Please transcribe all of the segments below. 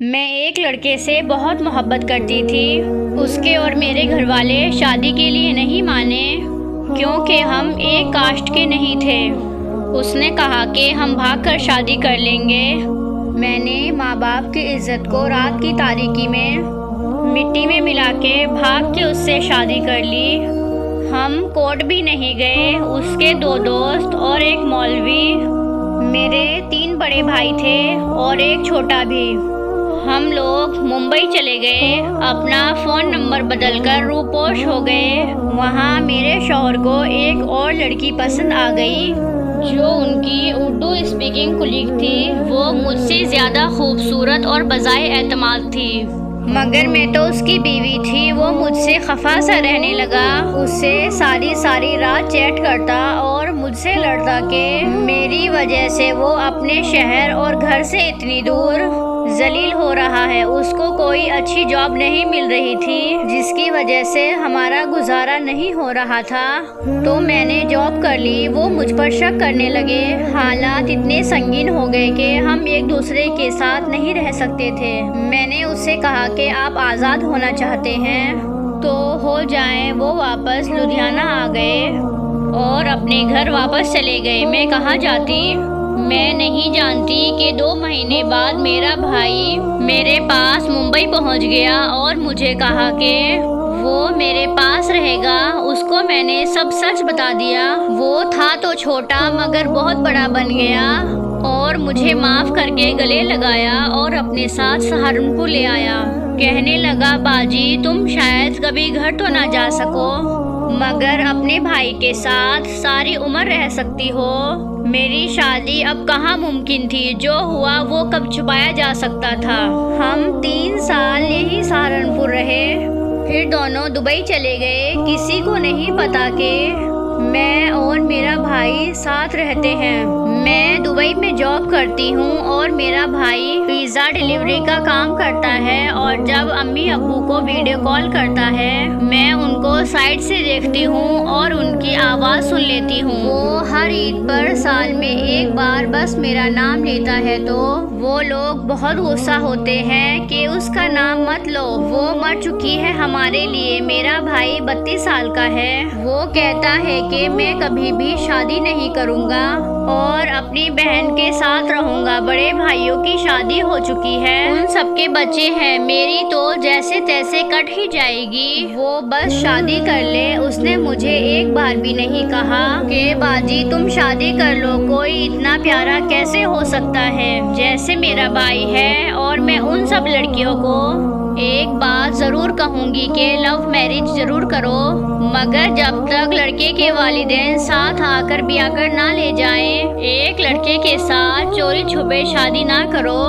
मैं एक लड़के से बहुत मोहब्बत करती थी। उसके और मेरे घर वाले शादी के लिए नहीं माने क्योंकि हम एक कास्ट के नहीं थे। उसने कहा कि हम भागकर शादी कर लेंगे। मैंने माँ बाप की इज्जत को रात की तारीकी में मिट्टी में मिला के भाग के उससे शादी कर ली। हम कोर्ट भी नहीं गए। उसके 2 दोस्त और एक मौलवी, मेरे 3 बड़े भाई थे और एक छोटा भी। हम लोग मुंबई चले गए। अपना फ़ोन नंबर बदलकर रूपोश हो गए। वहाँ मेरे शौहर को एक और लड़की पसंद आ गई जो उनकी उर्दू स्पीकिंग कुलीग थी। वो मुझसे ज़्यादा खूबसूरत और बजाय एतमाद थी, मगर मैं तो उसकी बीवी थी। वो मुझसे खफा सा रहने लगा। उससे सारी रात चैट करता और मुझसे लड़ता कि मेरी वजह से वो अपने शहर और घर से इतनी दूर जलील हो रहा है। उसको कोई अच्छी जॉब नहीं मिल रही थी जिसकी वजह से हमारा गुजारा नहीं हो रहा था। तो मैंने जॉब कर ली। वो मुझ पर शक करने लगे। हालात इतने संगीन हो गए कि हम एक दूसरे के साथ नहीं रह सकते थे। मैंने उससे कहा कि आप आज़ाद होना चाहते हैं तो हो जाएं। वो वापस लुधियाना आ गए और अपने घर वापस चले गए। मैं कहाँ जाती? मैं नहीं जानती कि 2 महीने बाद मेरा भाई मेरे पास मुंबई पहुंच गया और मुझे कहा कि वो मेरे पास रहेगा। उसको मैंने सब सच बता दिया। वो था तो छोटा मगर बहुत बड़ा बन गया और मुझे माफ़ करके गले लगाया और अपने साथ सहारनपुर ले आया। कहने लगा, बाजी तुम शायद कभी घर तो ना जा सको मगर अपने भाई के साथ सारी उम्र रह सकती हो। मेरी शादी अब कहाँ मुमकिन थी। जो हुआ वो कब छुपाया जा सकता था। हम 3 साल यही सहारनपुर रहे, फिर दोनों दुबई चले गए। किसी को नहीं पता कि मैं और मेरा भाई साथ रहते हैं। मैं दुबई में जॉब करती हूँ और मेरा भाई पिज़्ज़ा डिलीवरी का काम करता है और जब अम्मी अब्बू को वीडियो कॉल करता है मैं उनको साइड से देखती हूँ और उनकी आवाज़ सुन लेती हूँ। वो हर ईद पर साल में एक बार बस मेरा नाम लेता है तो वो लोग बहुत गुस्सा होते हैं कि उसका नाम मत लो, वो मर चुकी है हमारे लिए। मेरा भाई 32 साल का है। वो कहता है कि मैं कभी भी शादी नहीं करूँगा और अपनी बहन के साथ रहूँगा। बड़े भाइयों की शादी हो चुकी है, उन सबके बच्चे हैं। मेरी तो जैसे तैसे कट ही जाएगी। वो बस शादी कर ले। उसने मुझे एक बार भी नहीं कहा कि बाजी तुम शादी कर लो। कोई इतना प्यारा कैसे हो सकता है जैसे मेरा भाई है। और मैं उन सब लड़कियों को एक बात ज़रूर कहूँगी कि लव मैरिज ज़रूर करो मगर जब तक लड़के के वालिदैन साथ आकर ब्याह कर ना ले जाएं। एक लड़के के साथ चोरी छुपे शादी ना करो।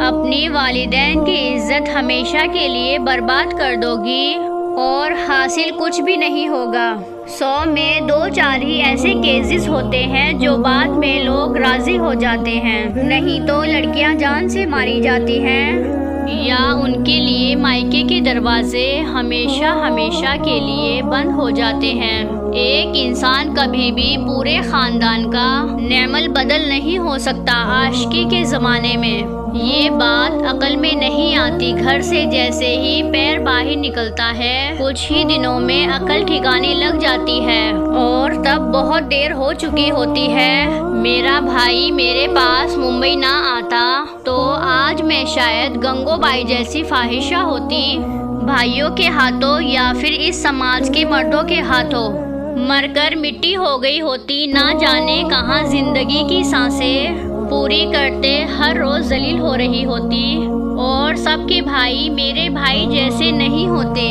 अपनी वालिदैन की इज्जत हमेशा के लिए बर्बाद कर दोगी और हासिल कुछ भी नहीं होगा। 100 में 2-4 ही ऐसे केसेस होते हैं जो बाद में लोग राजी हो जाते हैं, नहीं तो लड़कियां जान से मारी जाती हैं या उनके लिए मायके के दरवाजे हमेशा के लिए बंद हो जाते हैं। एक इंसान कभी भी पूरे खानदान का नेमल बदल नहीं हो सकता आशिकी के ज़माने में। ये बात अकल में नहीं आती। घर से जैसे ही पैर बाहर निकलता है कुछ ही दिनों में अकल ठिकाने लग जाती है और तब बहुत देर हो चुकी होती है। मेरा भाई मेरे पास मुंबई ना आता तो आज मैं शायद गंगोबाई जैसी फाहिशा होती, भाइयों के हाथों या फिर इस समाज के मर्दों के हाथों मरकर मिट्टी हो गई होती। ना जाने कहाँ जिंदगी की सांसें पूरी करते हर रोज़ जलील हो रही होती और सबके भाई मेरे भाई जैसे नहीं होते।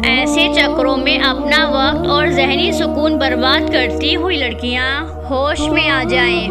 ऐसे चक्रों में अपना वक्त और जहनी सुकून बर्बाद करती हुई लड़कियां होश में आ जाएं।